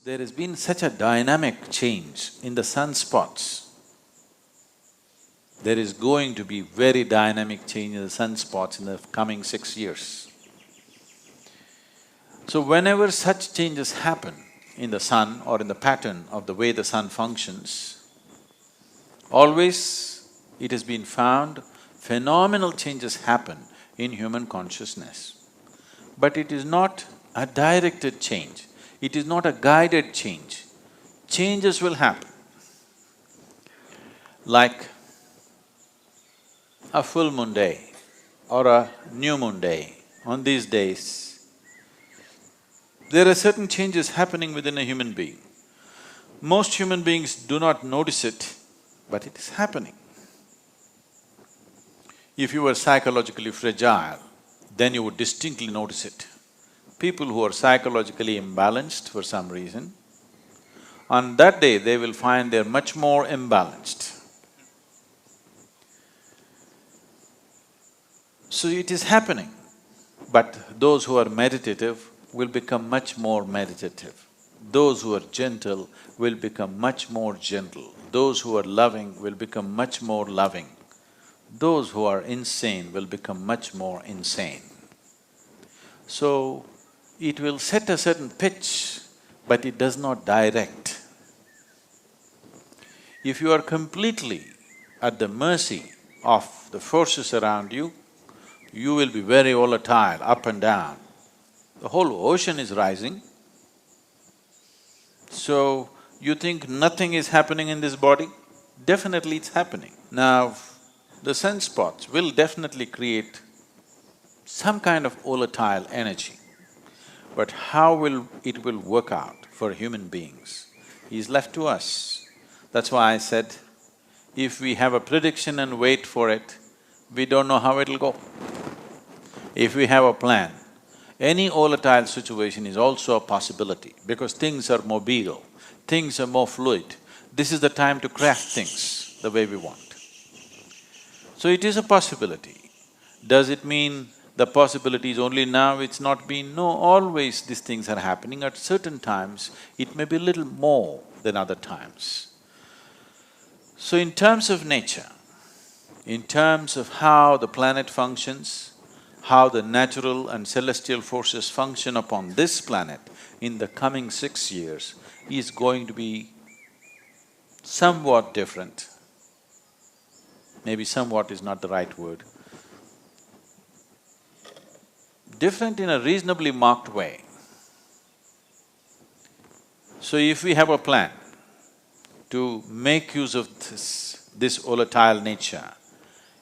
There has been such a dynamic change in the sunspots. There is going to be very dynamic change in the sunspots in the coming 6 years. So whenever such changes happen in the sun or in the pattern of the way the sun functions, always it has been found phenomenal changes happen in human consciousness. But it is not a directed change, it is not a guided change. Changes will happen. Like a full moon day or a new moon day, on these days, there are certain changes happening within a human being. Most human beings do not notice it, but it is happening. If you were psychologically fragile, then you would distinctly notice it. People who are psychologically imbalanced for some reason, on that day they will find they're much more imbalanced. So it is happening, but those who are meditative will become much more meditative. Those who are gentle will become much more gentle. Those who are loving will become much more loving. Those who are insane will become much more insane. So, it will set a certain pitch, but it does not direct. If you are completely at the mercy of the forces around you, you will be very volatile, up and down. The whole ocean is rising. So, you think nothing is happening in this body? Definitely it's happening. Now, the sunspots will definitely create some kind of volatile energy. But how it will work out for human beings is left to us. That's why I said, if we have a prediction and wait for it, we don't know how it'll go. If we have a plan, any volatile situation is also a possibility because things are mobile, things are more fluid. This is the time to craft things the way we want. So it is a possibility. Does it mean the possibility is only now, it's not been? No, always these things are happening. At certain times, it may be a little more than other times. So in terms of nature, in terms of how the planet functions, how the natural and celestial forces function upon this planet in the coming 6 years is going to be somewhat different. Maybe somewhat is not the right word. Different in a reasonably marked way. So if we have a plan to make use of this volatile nature,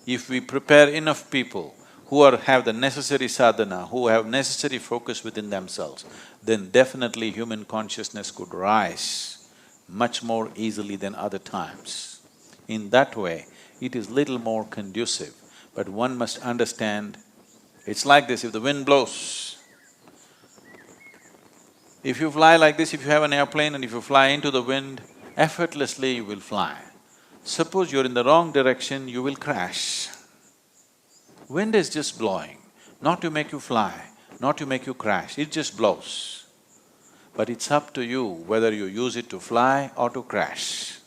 if we prepare enough people who have the necessary sadhana, who have necessary focus within themselves, then definitely human consciousness could rise much more easily than other times. In that way, it is little more conducive, but one must understand, it's like this, if the wind blows, if you fly like this, if you have an airplane and if you fly into the wind, effortlessly you will fly. Suppose you're in the wrong direction, you will crash. Wind is just blowing, not to make you fly, not to make you crash, it just blows. But it's up to you whether you use it to fly or to crash.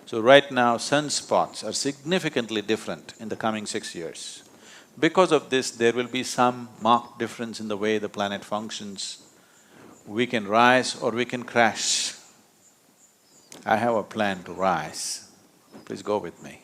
So right now, sunspots are significantly different in the coming 6 years. Because of this, there will be some marked difference in the way the planet functions. We can rise or we can crash. I have a plan to rise. Please go with me.